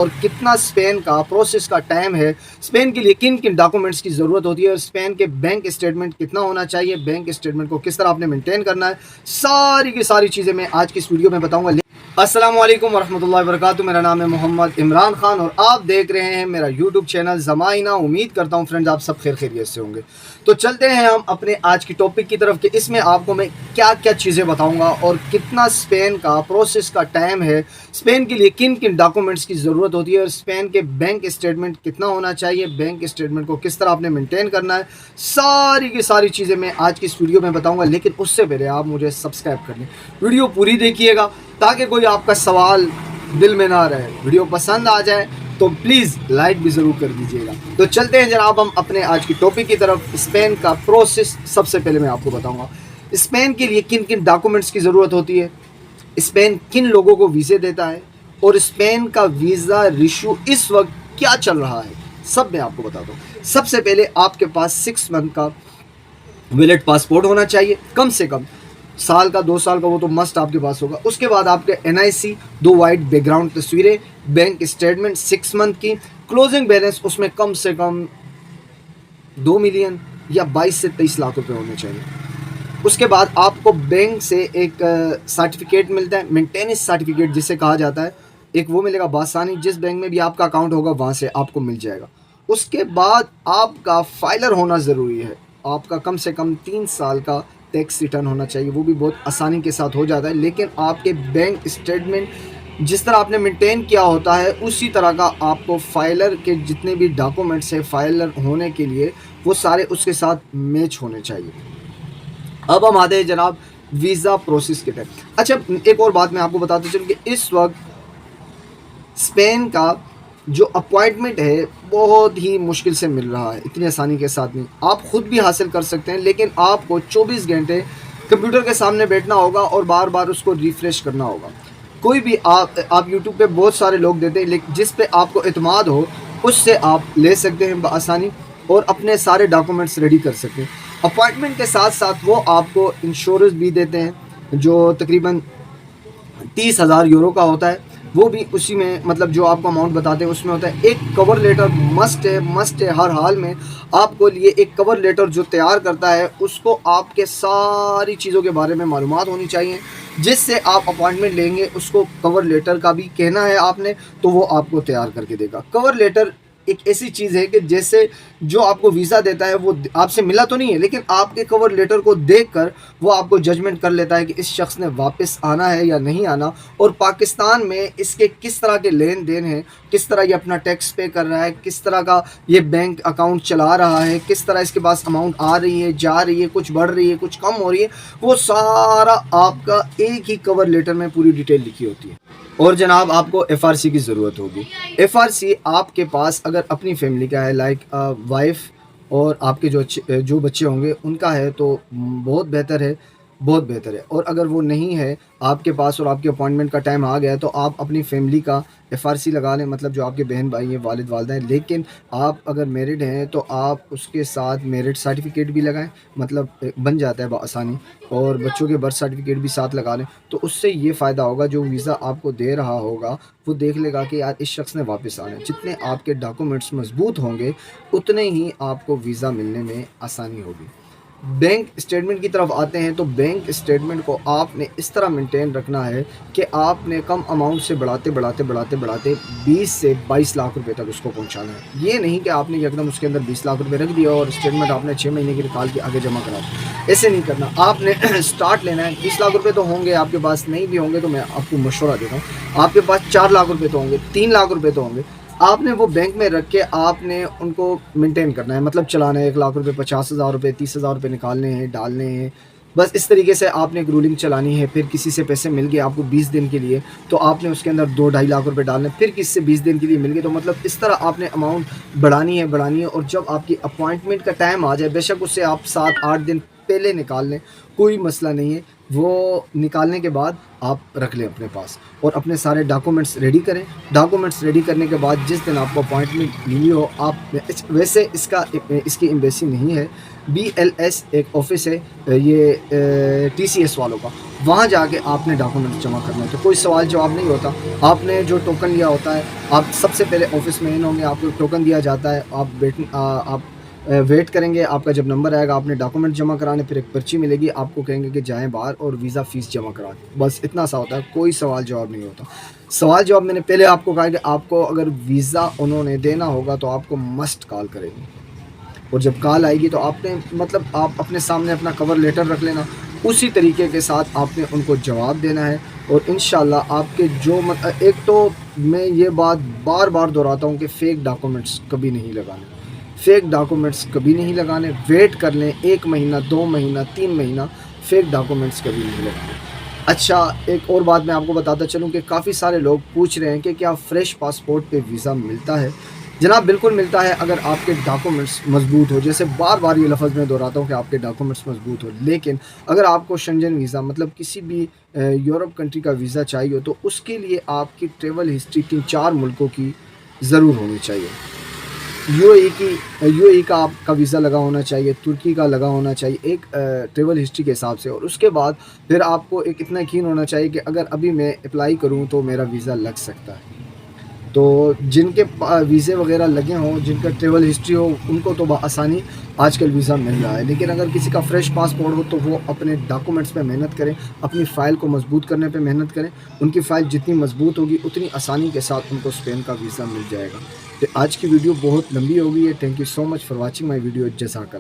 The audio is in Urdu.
اور کتنا اسپین کا پروسیس کا ٹائم ہے، اسپین کے لیے کن کن ڈاکومنٹس کی ضرورت ہوتی ہے، اور اسپین کے بینک اسٹیٹمنٹ کتنا ہونا چاہیے، بینک اسٹیٹمنٹ کو کس طرح آپ نے مینٹین کرنا ہے، ساری کی ساری چیزیں میں آج کی اس ویڈیو میں بتاؤں گا۔ السلام علیکم ورحمۃ اللہ وبرکاتہ، میرا نام ہے محمد عمران خان اور آپ دیکھ رہے ہیں میرا یوٹیوب چینل زمائنہ۔ امید کرتا ہوں فرینڈز آپ سب خیر خیریت سے ہوں گے۔ تو چلتے ہیں ہم اپنے آج کی ٹاپک کی طرف کہ اس میں آپ کو میں کیا کیا چیزیں بتاؤں گا اور کتنا اسپین کا پروسیس کا ٹائم ہے، اسپین کے لیے کن کن ڈاکومنٹس کی ضرورت ہوتی ہے، اور اسپین کے بینک اسٹیٹمنٹ کتنا ہونا چاہیے، بینک اسٹیٹمنٹ کو کس طرح آپ نے مینٹین کرنا ہے، ساری کی ساری چیزیں میں آج کی اس ویڈیو میں بتاؤں گا۔ لیکن اس سے پہلے آپ مجھے سبسکرائب کر لیں، ویڈیو پوری دیکھیے گا تاکہ کوئی آپ کا سوال دل میں نہ رہے۔ ویڈیو پسند آ جائے تو پلیز لائک بھی ضرور کر دیجیے گا۔ تو چلتے ہیں جناب ہم اپنے آج کی ٹاپک کی طرف۔ اسپین کا پروسیس سب سے پہلے میں آپ کو بتاؤں گا، اسپین کے لیے کن کن ڈاکومنٹس کی ضرورت ہوتی ہے، اسپین کن لوگوں کو ویزے دیتا ہے، اور اسپین کا ویزا ریشو اس وقت کیا چل رہا ہے، سب میں آپ کو بتاتا ہوں۔ سب سے پہلے آپ کے پاس 6 منتھ کا ویلڈ پاسپورٹ ہونا چاہیے، کم سے کم سال کا 2 سال کا، وہ تو مسٹ آپ کے پاس ہوگا۔ اس کے بعد آپ کے NIC، 2 وائٹ بیک گراؤنڈ تصویریں، بینک اسٹیٹمنٹ 6 منتھ کی، کلوزنگ بیلنس اس میں کم سے کم 2 ملین یا 22 سے 23 لاکھ روپے ہونے چاہیے۔ اس کے بعد آپ کو بینک سے ایک سرٹیفکیٹ ملتا ہے، مینٹیننس سرٹیفکیٹ جسے کہا جاتا ہے، ایک وہ ملے گا بآسانی، جس بینک میں بھی آپ کا اکاؤنٹ ہوگا وہاں سے آپ کو مل جائے گا۔ اس کے بعد آپ کا فائلر ہونا ضروری ہے، آپ کا کم سے کم 3 سال کا ٹیکس ریٹرن ہونا چاہیے، وہ بھی بہت آسانی کے ساتھ ہو جاتا ہے۔ لیکن آپ کے بینک اسٹیٹمنٹ جس طرح آپ نے مینٹین کیا ہوتا ہے اسی طرح کا آپ کو فائلر کے جتنے بھی ڈاکومنٹس ہیں فائلر ہونے کے لیے وہ سارے اس کے ساتھ میچ ہونے چاہیے۔ اب ہم آتے ہیں جناب ویزا پروسیس کے ٹائم۔ اچھا ایک اور بات میں آپ کو بتاتا چلوں کہ اس وقت اسپین کا جو اپوائنٹمنٹ ہے بہت ہی مشکل سے مل رہا ہے، اتنی آسانی کے ساتھ نہیں۔ آپ خود بھی حاصل کر سکتے ہیں لیکن آپ کو 24 گھنٹے کمپیوٹر کے سامنے بیٹھنا ہوگا اور بار بار اس کو ریفریش کرنا ہوگا۔ کوئی بھی آپ یوٹیوب پہ بہت سارے لوگ دیتے ہیں لیکن جس پہ آپ کو اعتماد ہو اس سے آپ لے سکتے ہیں بآسانی اور اپنے سارے ڈاکومنٹس ریڈی کر سکتے ہیں۔ اپوائنٹمنٹ کے ساتھ ساتھ وہ آپ کو انشورنس بھی دیتے ہیں جو تقریباً 30,000 یورو کا ہوتا ہے، وہ بھی اسی میں مطلب جو آپ کو اماؤنٹ بتاتے ہیں اس میں ہوتا ہے۔ ایک کور لیٹر مسٹ ہے ہر حال میں آپ کو لیے ایک کور لیٹر جو تیار کرتا ہے اس کو آپ کے ساری چیزوں کے بارے میں معلومات ہونی چاہیے، جس سے آپ اپوائنٹمنٹ لیں گے اس کو کور لیٹر کا بھی کہنا ہے آپ نے تو وہ آپ کو تیار کر کے دے گا۔ کور لیٹر ایک ایسی چیز ہے کہ جیسے جو آپ کو ویزا دیتا ہے وہ آپ سے ملا تو نہیں ہے لیکن آپ کے کور لیٹر کو دیکھ کر وہ آپ کو ججمنٹ کر لیتا ہے کہ اس شخص نے واپس آنا ہے یا نہیں آنا، اور پاکستان میں اس کے کس طرح کے لین دین ہیں، کس طرح یہ اپنا ٹیکس پے کر رہا ہے، کس طرح کا یہ بینک اکاؤنٹ چلا رہا ہے، کس طرح اس کے پاس اماؤنٹ آ رہی ہے جا رہی ہے، کچھ بڑھ رہی ہے کچھ کم ہو رہی ہے، وہ سارا آپ کا ایک ہی کور لیٹر میں پوری ڈیٹیل لکھی ہوتی ہے۔ اور جناب آپ کو FRC کی ضرورت ہوگی۔ FRC آپ کے پاس اگر اپنی فیملی کا ہے لائک وائف اور آپ کے جو بچے ہوں گے ان کا ہے تو بہت بہتر ہے، بہت بہتر ہے۔ اور اگر وہ نہیں ہے آپ کے پاس اور آپ کے اپوائنٹمنٹ کا ٹائم آ گیا ہے تو آپ اپنی فیملی کا FRC لگا لیں، مطلب جو آپ کے بہن بھائی ہیں والد والدہ ہیں۔ لیکن آپ اگر میرڈ ہیں تو آپ اس کے ساتھ میرڈ سرٹیفکیٹ بھی لگائیں، مطلب بن جاتا ہے بآسانی، اور بچوں کے برتھ سرٹیفکیٹ بھی ساتھ لگا لیں تو اس سے یہ فائدہ ہوگا جو ویزا آپ کو دے رہا ہوگا وہ دیکھ لے گا کہ یار اس شخص نے واپس آنا ہے۔ جتنے آپ کے ڈاکومنٹس مضبوط ہوں گے اتنے ہی آپ کو ویزا ملنے میں آسانی ہوگی۔ بینک اسٹیٹمنٹ کی طرف آتے ہیں تو بینک اسٹیٹمنٹ کو آپ نے اس طرح مینٹین رکھنا ہے کہ آپ نے کم اماؤنٹ سے بڑھاتے 20 سے 22 لاکھ روپے تک اس کو پہنچانا ہے۔ یہ نہیں کہ آپ نے ایک دم اس کے اندر 20 لاکھ روپے رکھ دیا اور اسٹیٹمنٹ آپ نے 6 مہینے کی نکال کے آگے جمع کرا دیا، ایسے نہیں کرنا۔ آپ نے سٹارٹ لینا ہے، 20 لاکھ روپے تو ہوں گے آپ کے پاس، نہیں بھی ہوں گے تو میں آپ کو مشورہ دیتا ہوں، آپ کے پاس 4 لاکھ روپے تو ہوں گے، 3 لاکھ روپے تو ہوں گے، آپ نے وہ بینک میں رکھ کے آپ نے ان کو مینٹین کرنا ہے، مطلب چلانا ہے۔ 1 لاکھ روپے 50,000 روپے 30,000 روپے نکالنے ہیں ڈالنے ہیں، بس اس طریقے سے آپ نے ایک رولنگ چلانی ہے۔ پھر کسی سے پیسے مل گئے آپ کو 20 دن کے لیے تو آپ نے اس کے اندر 2-2.5 لاکھ روپے ڈالنے، پھر کسی سے 20 دن کے لیے مل گئے تو مطلب اس طرح آپ نے اماؤنٹ بڑھانی ہے، اور جب آپ کی اپوائنٹمنٹ کا ٹائم آ جائے بے شک اس سے آپ 7-8 دن پہلے نکال لیں، کوئی مسئلہ نہیں ہے۔ وہ نکالنے کے بعد آپ رکھ لیں اپنے پاس اور اپنے سارے ڈاکومنٹس ریڈی کریں. ڈاکومنٹس ریڈی کرنے کے بعد جس دن آپ کو اپوائنٹمنٹ ملی ہو, آپ ویسے اس کی ایمبیسی نہیں ہے, BLS ایک آفس ہے یہ TCS والوں کا, وہاں جا کے آپ نے ڈاکومنٹس جمع کرنا ہے. تو کوئی سوال جواب نہیں ہوتا, آپ نے جو ٹوکن لیا ہوتا ہے, آپ سب سے پہلے آفس میں ان ہوں گے, آپ کو ٹوکن دیا جاتا ہے, آپ ویٹ کریں گے, آپ کا جب نمبر آئے گا آپ نے ڈاکومنٹ جمع کرانے, پھر ایک پرچی ملے گی, آپ کو کہیں گے کہ جائیں باہر اور ویزا فیس جمع کرا دیں. بس اتنا سا ہوتا ہے, کوئی سوال جواب نہیں ہوتا. سوال جواب میں نے پہلے آپ کو کہا کہ آپ کو اگر ویزا انہوں نے دینا ہوگا تو آپ کو مسٹ کال کریں گے, اور جب کال آئے گی تو آپ نے آپ اپنے سامنے اپنا کور لیٹر رکھ لینا, اسی طریقے کے ساتھ آپ نے ان کو جواب دینا ہے. اور انشاءاللہ آپ کے جو ایک تو میں یہ بات بار بار دہراتا ہوں کہ فیک ڈاکومنٹس کبھی نہیں لگانے, فیک ڈاکومنٹس کبھی نہیں لگانے. ویٹ کر لیں 1 مہینہ 2 مہینہ 3 مہینہ, فیک ڈاکومنٹس کبھی نہیں لگانے. اچھا, ایک اور بات میں آپ کو بتاتا چلوں کہ کافی سارے لوگ پوچھ رہے ہیں کہ کیا فریش پاسپورٹ پہ ویزا ملتا ہے. جناب بالکل ملتا ہے اگر آپ کے ڈاکومنٹس مضبوط ہو. جیسے بار بار یہ لفظ میں دہراتا ہوں کہ آپ کے ڈاکومنٹس مضبوط ہو, لیکن اگر آپ کو شنجن ویزا کسی بھی یورپ کنٹری کا ویزا چاہیے ہو تو اس کے لیے آپ کی ٹریول ہسٹری 4 ملکوں کی ضرور ہونی چاہیے. UAE کا آپ کا ویزا لگا ہونا چاہیے, ترکی کا لگا ہونا چاہیے ایک ٹریول ہسٹری کے حساب سے, اور اس کے بعد پھر آپ کو ایک اتنا یقین ہونا چاہیے کہ اگر ابھی میں اپلائی کروں تو میرا ویزا لگ سکتا ہے. تو جن کے ویزے وغیرہ لگے ہوں, جن کا ٹریول ہسٹری ہو, ان کو تو بآسانی آج کل ویزا مل رہا ہے. لیکن اگر کسی کا فریش پاسپورٹ ہو تو وہ اپنے ڈاکومنٹس پہ محنت کریں, اپنی فائل کو مضبوط کرنے پہ محنت کریں. ان کی فائل جتنی مضبوط ہوگی اتنی آسانی کے ساتھ ان کو اسپین کا ویزا مل جائے گا. تو آج کی ویڈیو بہت لمبی ہو گئی ہے. Thank you so much for watching my video. جزاک اللہ.